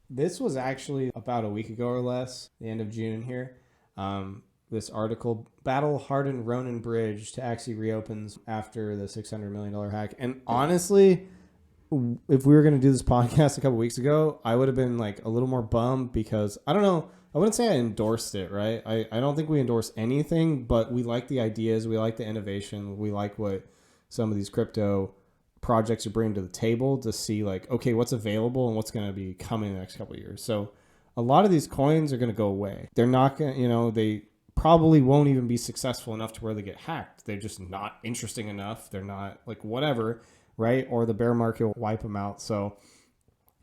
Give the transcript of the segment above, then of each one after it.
this was actually about a week ago or less, the end of June here. This article, Battle Hardened Ronin Bridge to Axie reopens after the $600 million hack. And honestly, if we were going to do this podcast a couple weeks ago, I would have been like a little more bummed because I don't know. I wouldn't say I endorsed it, right? I don't think we endorse anything, but we like the ideas. We like the innovation. We like what some of these crypto projects are bringing to the table to see like, okay, what's available and what's going to be coming in the next couple of years. So a lot of these coins are going to go away. They're not going to, they probably won't even be successful enough to where they get hacked. They're just not interesting enough. They're not like whatever, right? Or the bear market will wipe them out. So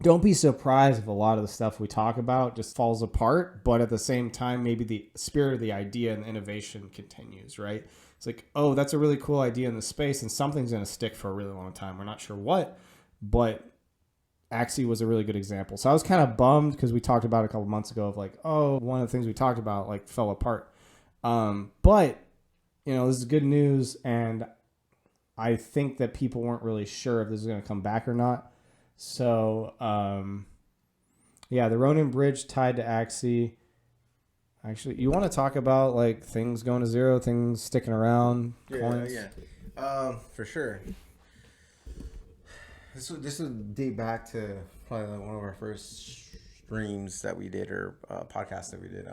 don't be surprised if a lot of the stuff we talk about just falls apart, but at the same time, maybe the spirit of the idea and the innovation continues, right? It's like, oh, that's a really cool idea in the space, and something's going to stick for a really long time. We're not sure what, but Axie was a really good example. So I was kind of bummed because we talked about it a couple months ago of like, oh, one of the things we talked about like fell apart. But, this is good news, and I think that people weren't really sure if this is going to come back or not. So, the Ronin Bridge tied to Axie. Actually, you want to talk about like things going to zero, things sticking around, coins? For sure. This would date back to probably like one of our first streams that we did or podcasts that we did.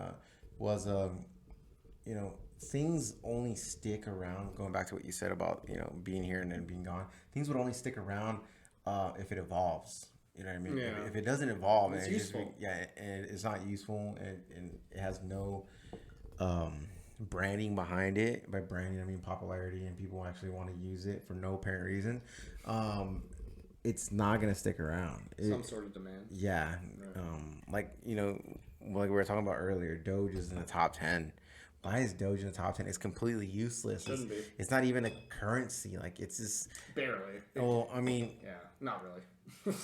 Was things only stick around. Going back to what you said about being here and then being gone, things would only stick around if it evolves. You know what I mean? Yeah. If it doesn't evolve, it's useful. And it's not useful, and it has no branding behind it. By branding, I mean popularity, and people actually want to use it for no apparent reason. It's not gonna stick around. Some sort of demand. Yeah, right. Like we were talking about earlier, Doge is in the top 10. Why is Doge in the top 10? It's completely useless. Shouldn't be. It's not even a currency. Like it's just Barely. Well, I mean, Yeah, not really.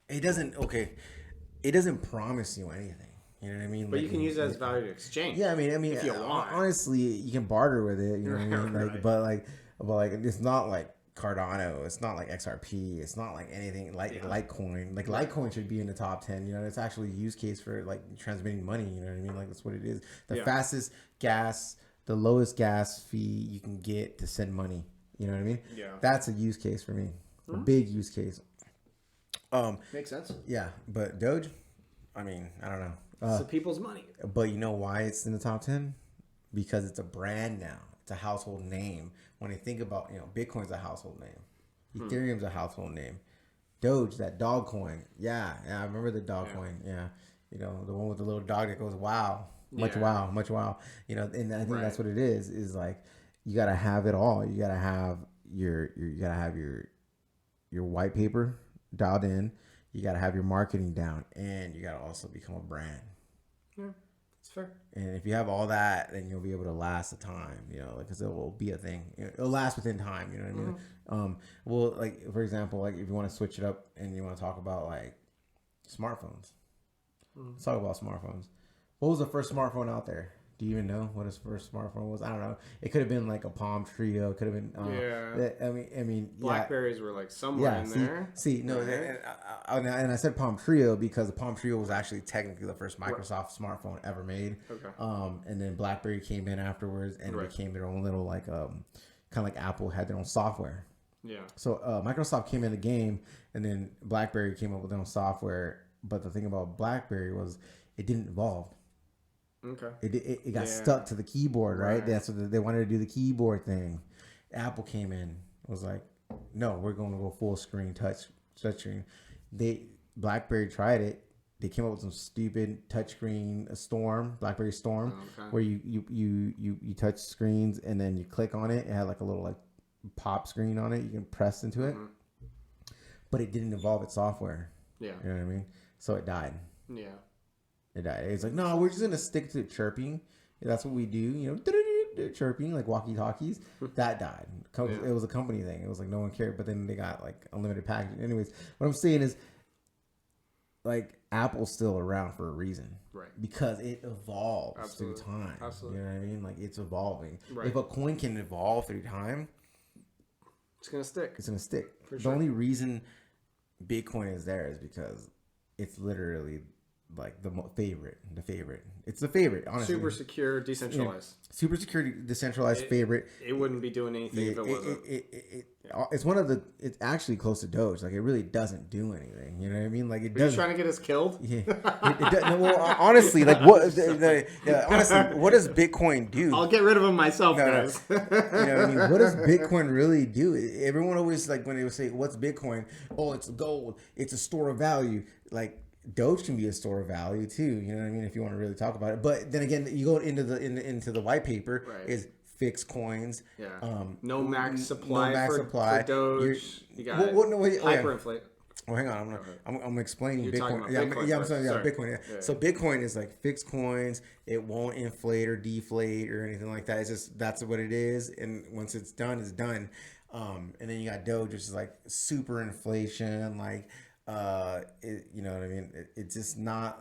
it doesn't promise you anything. You know what I mean? But you can use it as value to exchange. Yeah, I mean, if you want. honestly, you can barter with it. You know what I mean? Right. But it's not like Cardano. It's not like XRP. It's not like anything like Litecoin. Like Litecoin should be in the top 10. It's actually a use case for like transmitting money. You know what I mean? Like that's what it is. The fastest gas, the lowest gas fee you can get to send money. You know what I mean? Yeah. That's a use case for me. A big use case. Makes sense. Yeah, but Doge, I mean, I don't know. It's people's money. But you know why it's in the top 10? Because it's a brand now. It's a household name. When I think about, Bitcoin's a household name. Ethereum's a household name. Doge, that dog coin. Yeah, I remember the dog coin. Yeah. The one with the little dog that goes, wow. Much wow. And I think that's what it is like you got to have it all. You got to have your white paper dialed in. You got to have your marketing down, and you got to also become a brand. Yeah, that's fair. And if you have all that, then you'll be able to last a time, because it will be a thing. It'll last within time, you know what I mean? Well, like, for example, like if you want to switch it up and you want to talk about like smartphones, let's talk about smartphones. What was the first smartphone out there? Do you even know what his first smartphone was? I don't know. It could have been like a Palm Trio. It could have been. I mean, Blackberries were like somewhere in there. And I said Palm Trio because the Palm Trio was actually technically the first Microsoft smartphone ever made. Okay. And then BlackBerry came in afterwards and became their own little kind of like Apple had their own software. Yeah. So Microsoft came in the game, and then BlackBerry came up with their own software. But the thing about BlackBerry was it didn't evolve. Okay. It got stuck to the keyboard, right? That's what they wanted to do, the keyboard thing. Apple came in, was like, no, we're going to go full screen touch screen. BlackBerry tried it. They came up with some stupid touchscreen BlackBerry Storm, where you touch screens and then you click on it. It had like a little like pop screen on it. You can press into it, but it didn't evolve its software. Yeah, you know what I mean. So it died. Yeah. It died. It's like, no, we're just gonna stick to chirping. That's what we do, chirping like walkie-talkies. That died. It was a company thing. It was like no one cared. But then they got like unlimited packaging. Anyways, what I'm saying is, like, Apple's still around for a reason, right? Because it evolves through time. Absolutely. You know what I mean? Like it's evolving. Right. If a coin can evolve through time, it's gonna stick. It's gonna stick. For the sure. only reason Bitcoin is there is because it's literally like the favorite. It's the favorite, honestly. Super secure, decentralized. Super secure, decentralized favorite. It wouldn't be doing anything if it wasn't. It's one of the. It's actually close to Doge. Like it really doesn't do anything. You know what I mean? Like it Are does. you trying to get us killed? Yeah. It does, no, well, honestly, like what? Honestly, what does Bitcoin do? I'll get rid of them myself, guys. You know what I mean? What does Bitcoin really do? Everyone always like when they would say, "What's Bitcoin?" Oh, it's gold. It's a store of value. Like Doge can be a store of value too. You know what I mean? If you want to really talk about it, but then again, you go into the white paper is fixed coins. Yeah. No max supply. For Doge. You got hyperinflate. Well, hang on. I'm explaining You're Bitcoin. Bitcoin. I'm saying Bitcoin. Yeah. So Bitcoin is like fixed coins. It won't inflate or deflate or anything like that. It's just that's what it is. And once it's done, it's done. And then you got Doge, which is like super inflation. Like, you know what I mean? It's just not.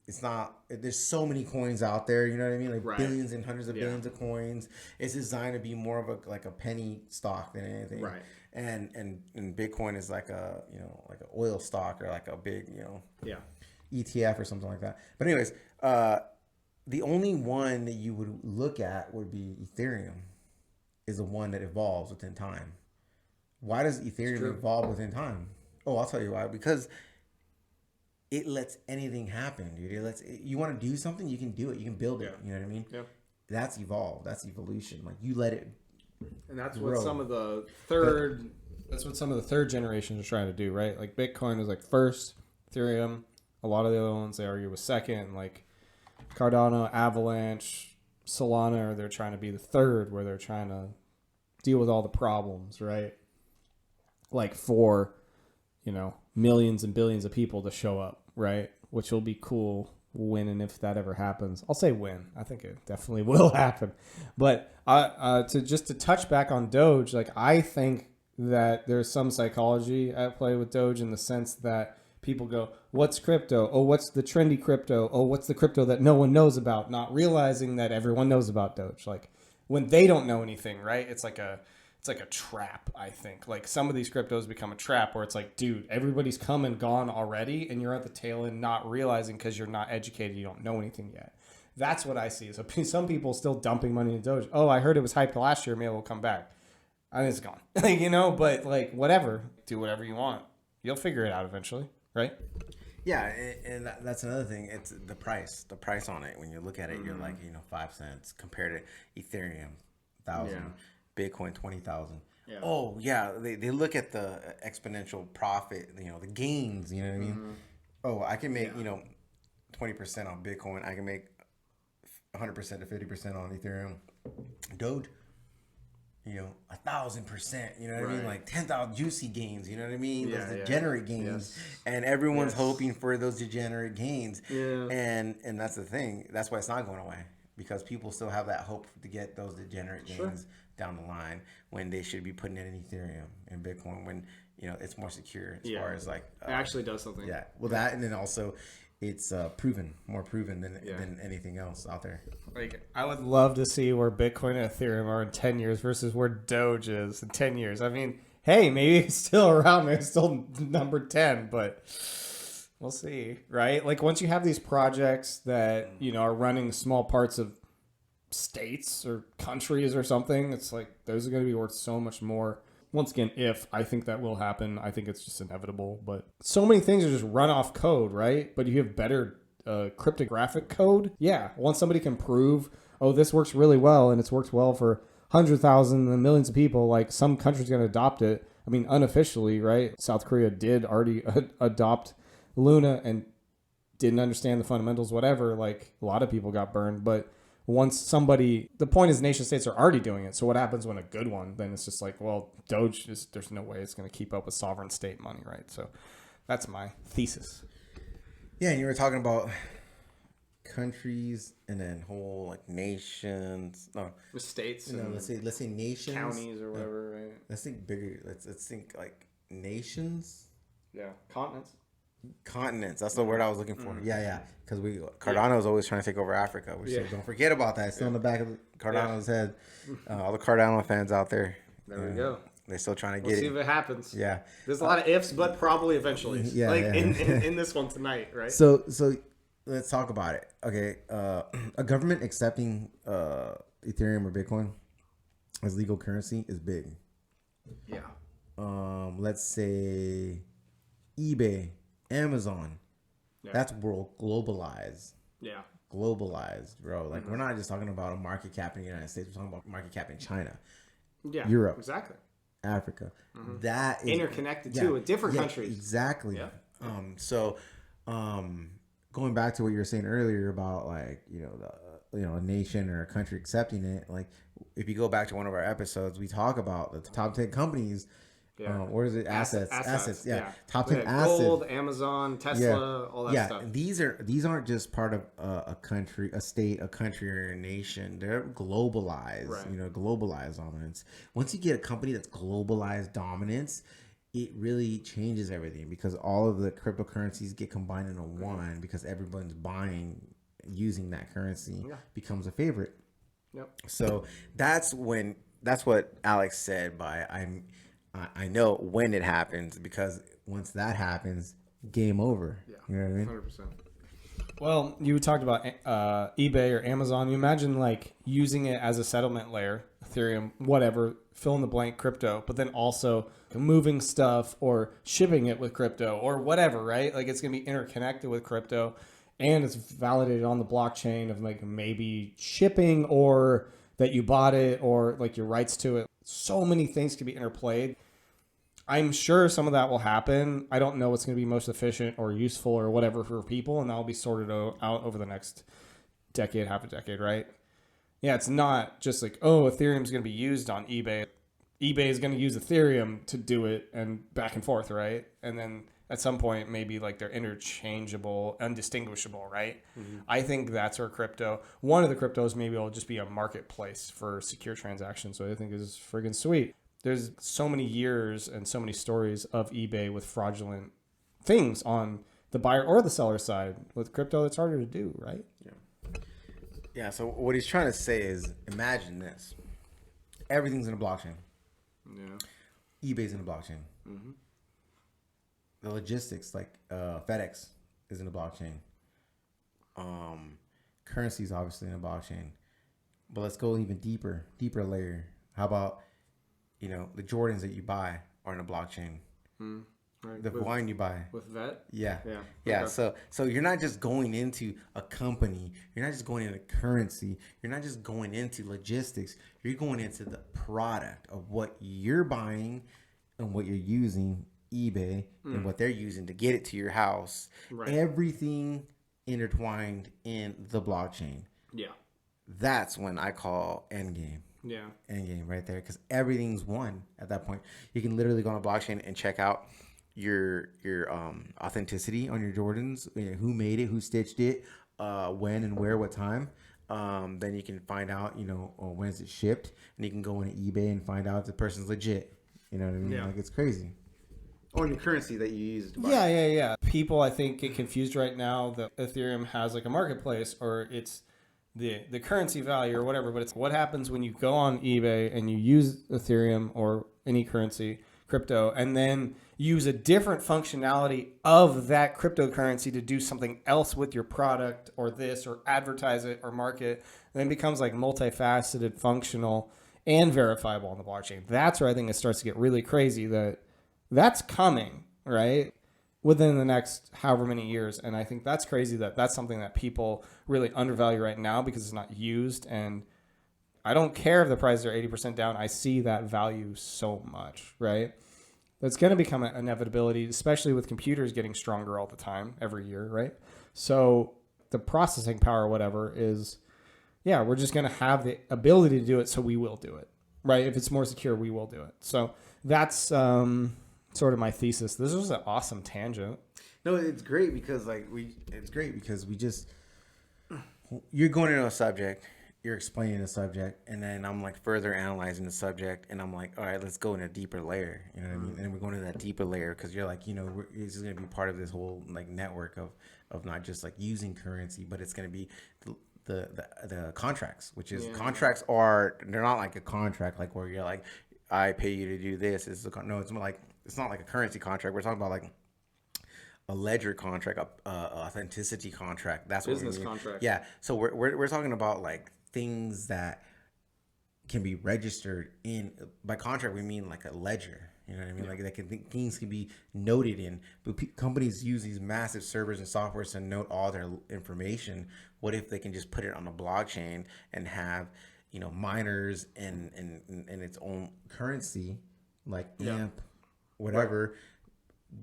It's not. There's so many coins out there. You know what I mean? Like billions and hundreds of billions of coins. It's designed to be more of a penny stock than anything. Right. And Bitcoin is like a like an oil stock or like a big ETF or something like that. But anyways, the only one that you would look at would be Ethereum, is the one that evolves within time. Why does Ethereum evolve within time? Oh, I'll tell you why. Because it lets anything happen, dude. You want to do something, you can do it. You can build it. You know what I mean? Yeah. That's evolve. That's evolution. Like you let it. And that's what some of the third. That's what some of the third generations are trying to do, right? Like Bitcoin was like first, Ethereum. A lot of the other ones they argue was second, like Cardano, Avalanche, Solana. They're trying to be the third, where they're trying to deal with all the problems, right? Like for, millions and billions of people to show up, right? Which will be cool when and if that ever happens. I'll say when. I think it definitely will happen. But to touch back on Doge, like I think that there's some psychology at play with Doge in the sense that people go, what's crypto? Oh, what's the trendy crypto? Oh, what's the crypto that no one knows about? Not realizing that everyone knows about Doge. Like when they don't know anything, right? It's like a trap, I think. Like some of these cryptos become a trap where it's like, dude, everybody's come and gone already and you're at the tail end not realizing because you're not educated, you don't know anything yet. That's what I see. So some people still dumping money in Doge. Oh, I heard it was hyped last year, maybe it'll come back. I think it's gone. But like whatever. Do whatever you want. You'll figure it out eventually, right? Yeah, and that's another thing. It's the price on it. When you look at it, you're like, 5 cents compared to Ethereum, 1,000. Bitcoin 20,000. Yeah. Oh yeah, they look at the exponential profit, the gains. You know what I mean? Mm-hmm. Oh, I can make 20% on Bitcoin. I can make 100% to 50% on Ethereum. Doge, 1,000%. You know what I mean? Like 10,000 juicy gains. You know what I mean? Those degenerate gains, and everyone's hoping for those degenerate gains. Yeah. And that's the thing. That's why it's not going away, because people still have that hope to get those degenerate gains down the line when they should be putting it in Ethereum and Bitcoin when it's more secure as far as like it actually does something. Yeah, well that, and then also it's more proven than anything else out there. Like I would love to see where Bitcoin and Ethereum are in 10 years versus where Doge is in 10 years. I mean, hey, maybe it's still around, maybe it's still number 10, but we'll see, right? Like once you have these projects that are running small parts of states or countries or something, it's like those are going to be worth so much more. Once again, if I think that will happen, I think it's just inevitable. But so many things are just run off code, right? But you have better cryptographic code. Yeah, once somebody can prove, oh, this works really well and it's worked well for hundreds of thousands and millions of people, like some country's going to adopt it. I mean, unofficially, right? South Korea did already adopt Luna and didn't understand the fundamentals, whatever. Like a lot of people got burned, but once the point is nation states are already doing it. So what happens when a good one, then it's just like, well, Doge there's no way it's going to keep up with sovereign state money, right? So that's my thesis. Yeah. And you were talking about countries and then whole like nations. No, the states. Let's say nations, counties or whatever, right? Let's think bigger. Let's think like nations. Yeah. Continents. That's the word I was looking for. Yeah. Because Cardano is always trying to take over Africa. Don't forget about that. It's still in the back of Cardano's head. All the Cardano fans out there. There we go. They're still trying to We'll get see it. if it happens. Yeah. There's a lot of ifs, but probably eventually. Yeah, like yeah. in this one tonight, right? So let's talk about it. Okay, a government accepting Ethereum or Bitcoin as legal currency is big. Yeah. Let's say eBay, Amazon. Yeah. That's world globalized. Yeah. Globalized, bro. Like we're not just talking about a market cap in the United States. We're talking about market cap in China, Yeah. Europe, Exactly. Africa. That is Interconnected too with different countries. Exactly. Yeah. So, going back to what you were saying earlier about like a nation or a country accepting it, like if you go back to one of our episodes, we talk about the top 10 companies. Yeah. What is it? Assets. Yeah. Top 10 assets. Gold, Amazon, Tesla, all that stuff. These aren't just part of a country, a state, a country, or a nation. They're globalized. Right. Globalized dominance. Once you get a company that's globalized dominance, it really changes everything because all of the cryptocurrencies get combined into one because everyone's buying using that currency becomes a favorite. Yep. So that's what Alex said by I know when it happens because once that happens, game over. Yeah. You know what I mean? 100%. Well, you talked about eBay or Amazon. You imagine like using it as a settlement layer, Ethereum, whatever, fill in the blank crypto, but then also moving stuff or shipping it with crypto or whatever, right? Like it's going to be interconnected with crypto and it's validated on the blockchain of like maybe shipping or that you bought it or like your rights to it. So many things can be interplayed. I'm sure some of that will happen. I don't know what's going to be most efficient or useful or whatever for people, and that'll be sorted out over the next decade, half a decade, right? Yeah, it's not just like, oh, Ethereum's going to be used on eBay. eBay is going to use Ethereum to do it and back and forth, right? And then at some point, maybe like they're interchangeable, undistinguishable, right? Mm-hmm. I think that's where one of the cryptos maybe will just be a marketplace for secure transactions. So I think is friggin' sweet. There's so many years and so many stories of eBay with fraudulent things on the buyer or the seller side. With crypto, it's harder to do, right? Yeah. Yeah. So what he's trying to say is, imagine this: everything's in a blockchain. Yeah. eBay's in a blockchain. Mm-hmm. The logistics, like FedEx, is in a blockchain. Currency is obviously in a blockchain, but let's go even deeper layer. How about the Jordans that you buy are in a blockchain. Right. The wine you buy. With vet? Yeah. Okay. So you're not just going into a company. You're not just going into currency. You're not just going into logistics. You're going into the product of what you're buying and what you're using, eBay, and what they're using to get it to your house. Right. Everything intertwined in the blockchain. Yeah. That's when I call endgame. Yeah. Endgame right there, because everything's one at that point. You can literally go on a blockchain and check out your authenticity on your Jordans, who made it, who stitched it, when and where, what time. Then you can find out, when is it shipped, and you can go into eBay and find out if the person's legit. You know what I mean? Yeah. Like it's crazy. Or the currency that you use to buy. Yeah. People, I think, get confused right now that Ethereum has like a marketplace or it's the currency value or whatever, but it's what happens when you go on eBay and you use Ethereum or any currency, crypto, and then use a different functionality of that cryptocurrency to do something else with your product or this or advertise it or market, then it becomes like multifaceted, functional, and verifiable on the blockchain. That's where I think it starts to get really crazy that's coming, right? Within the next however many years. And I think that's crazy that's something that people really undervalue right now because it's not used. And I don't care if the prices are 80% down. I see that value so much, right? That's going to become an inevitability, especially with computers getting stronger all the time, every year, right? So the processing power or whatever is, we're just going to have the ability to do it, so we will do it, right? If it's more secure, we will do it. So that's sort of my thesis. This was an awesome tangent. No, it's great because you're going into a subject, you're explaining the subject, and then I'm like further analyzing the subject, and I'm like, all right, let's go in a deeper layer. You know what I mean? And then we're going to that deeper layer because you're like, this is going to be part of this whole like network of not just like using currency, but it's going to be the contracts, which is contracts they're not like a contract like where you're like, I pay you to do this. No, it's more like, it's not like a currency contract. We're talking about like a ledger contract, a authenticity contract. That's what Business we mean. contract. Yeah. So we're talking about like things that can be registered in, by contract. We mean like a ledger. You know what I mean? Like that things can be noted in. But companies use these massive servers and softwares to note all their information. What if they can just put it on a blockchain and have, you know, miners and its own currency, like AMP, whatever,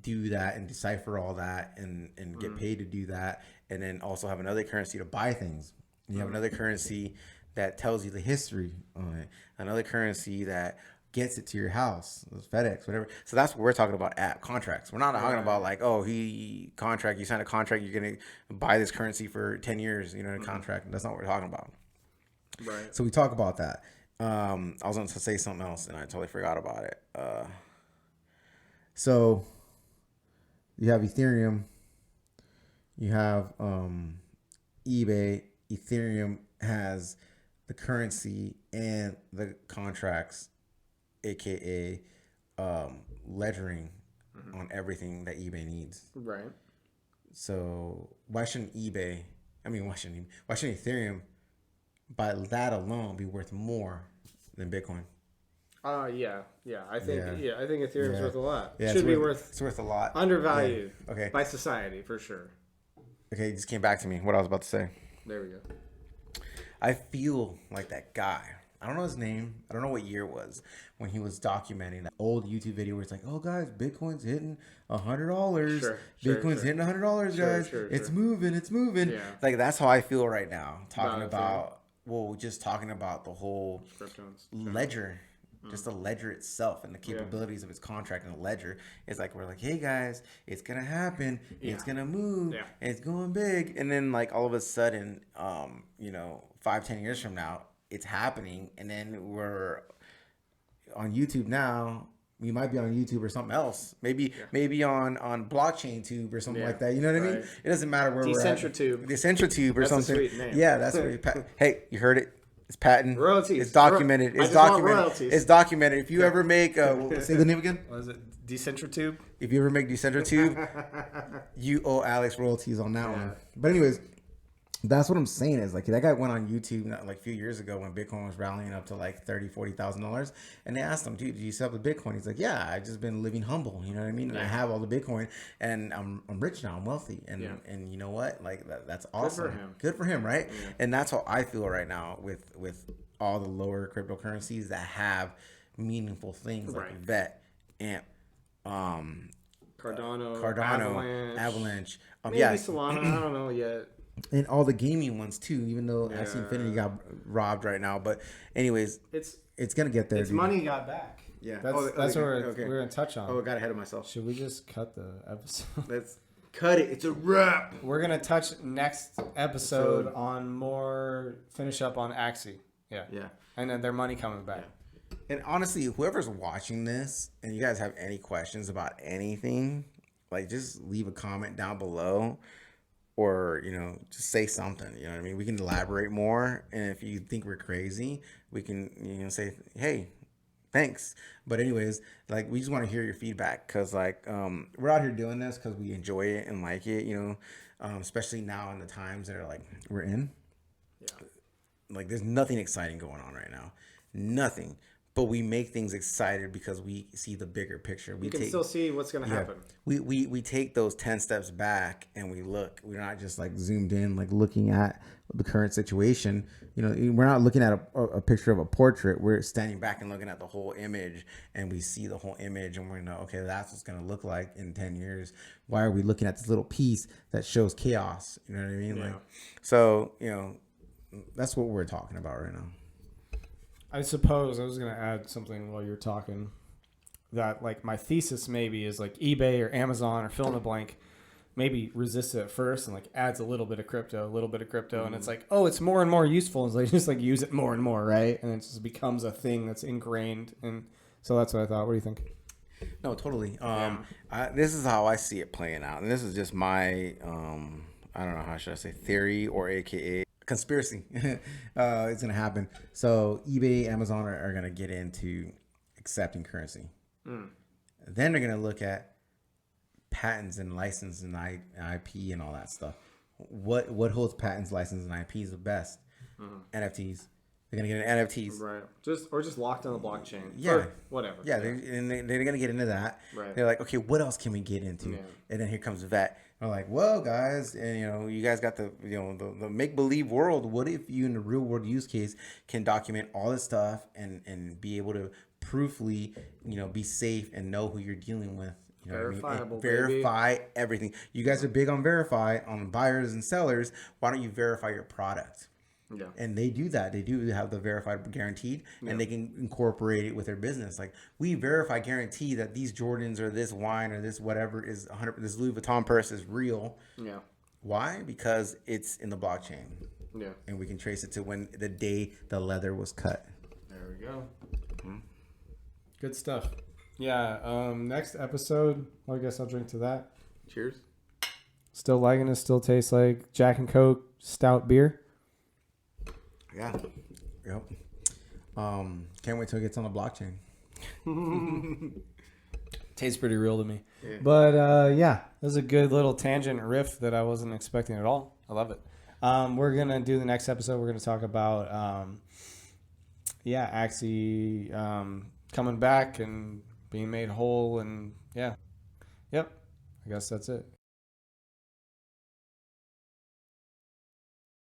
do that and decipher all that and get paid to do that, and then also have another currency to buy things. You have another currency that tells you the history on it, another currency that gets it to your house, FedEx, whatever. So that's what we're talking about at contracts. We're not talking about like, oh, you signed a contract, you're gonna buy this currency for 10 years, you know, in a contract. That's not what we're talking about. Right. So we talk about that. I was going to say something else and I totally forgot about it. So you have Ethereum, you have eBay. Ethereum has the currency and the contracts, aka ledgering on everything that eBay needs. Right. So why shouldn't Ethereum, by that alone, be worth more than Bitcoin? Yeah. I think I think Ethereum's Yeah. worth a lot. Yeah, Should be it's worth a lot. undervalued. Yeah. Okay. By society for sure. Okay, it just came back to me. What I was about to say. There we go. I feel like that guy. I don't know his name. I don't know what year it was when he was documenting that old YouTube video where it's like, "Oh guys, Bitcoin's hitting $100. Bitcoin's hitting $100, guys. It's moving. It's moving." Yeah. Like that's how I feel right now. About Just talking about the whole ledger. Just the ledger itself and the capabilities of its contract and the ledger. It's like, we're like, hey guys, it's gonna happen, it's gonna move, it's going big, and then like all of a sudden, 5-10 years from now, it's happening, and then we're on YouTube now. We might be on YouTube or something else. Maybe on blockchain tube or something like that. You know what I mean? It doesn't matter where we're at. Decentrotube or something. That's a sweet name. Yeah, that's what hey, you heard it. It's patent. Royalties. It's documented. It's documented. It's documented. If you ever make say the name again. What is it? Decentrotube. If you ever make Decentrotube, you owe Alex royalties on that one. But anyways, that's what I'm saying is like that guy went on YouTube like a few years ago when Bitcoin was rallying up to like $30,000-$40,000, and they asked him, "Dude, do you sell the Bitcoin?" He's like, "Yeah, I just been living humble. You know what I mean? And I have all the Bitcoin, and I'm rich now. I'm wealthy, and you know what? Like that's awesome. Good for him, right? Yeah. And that's how I feel right now with all the lower cryptocurrencies that have meaningful things like VET, AMP, Cardano, Avalanche, maybe Solana. I don't know yet. And all the gaming ones too, even though Axie Infinity got robbed right now. But anyways, it's gonna get there. Its money got back. Yeah, that's what we're gonna touch on. Oh, I got ahead of myself. Should we just cut the episode? Let's cut it. It's a wrap. We're gonna touch next episode on finish up on Axie. Yeah. And then their money coming back. Yeah. And honestly, whoever's watching this and you guys have any questions about anything, like just leave a comment down below. Or, just say something, you know what I mean? We can elaborate more. And if you think we're crazy, we can, say, hey, thanks. But anyways, like, we just want to hear your feedback. Because, like, we're out here doing this because we enjoy it and like it, especially now in the times that are, like, we're in. Yeah. Like, there's nothing exciting going on right now. Nothing. But we make things excited because we see the bigger picture. We can still see what's going to happen. We take those 10 steps back and we look. We're not just like zoomed in, like looking at the current situation. We're not looking at a picture of a portrait. We're standing back and looking at the whole image, and we see the whole image, and we're okay, that's what's going to look like in 10 years. Why are we looking at this little piece that shows chaos? You know what I mean? Yeah. So, that's what we're talking about right now. I suppose I was going to add something while you're talking that like my thesis maybe is like eBay or Amazon or fill in the blank maybe resists it at first and like adds a little bit of crypto, and it's like, oh, it's more and more useful, and so they just like use it more and more, right? And it just becomes a thing that's ingrained. And so that's what I thought. What do you think? No, totally. This is how I see it playing out, and this is just my I don't know, how should I say, theory or AKA conspiracy. It's gonna happen. So eBay, Amazon are gonna get into accepting currency. Then they're going to look at patents and license and IP and all that stuff. What holds patents, license, and IPs the best? NFTs. They're gonna get into NFTs, right? Just locked on the blockchain. Yeah, or whatever. Yeah, they're gonna get into that. Right. They're like, okay, what else can we get into? Yeah. And then here comes vet. They're like, well, guys, and you guys got the the make believe world. What if you in the real world use case can document all this stuff and be able to proofly, be safe and know who you're dealing with. You know Verifiable, what I mean? Verify everything. You guys are big on verify on buyers and sellers. Why don't you verify your product? Yeah. And they do that. They do have the verified guaranteed, and they can incorporate it with their business. Like, we verify guarantee that these Jordans or this wine or this whatever is 100%, this Louis Vuitton purse is real. Yeah. Why? Because it's in the blockchain. Yeah. And we can trace it to when the day the leather was cut. There we go. Good stuff. Yeah. Next episode, well, I guess I'll drink to that. Cheers. Still liking it. Still tastes like Jack and Coke stout beer. Yeah. Yep. Can't wait till it gets on the blockchain. Tastes pretty real to me. Yeah. But yeah, that was a good little tangent riff that I wasn't expecting at all. I love it. We're going to do the next episode. We're going to talk about, Axie coming back and being made whole. And yeah. Yep. I guess that's it.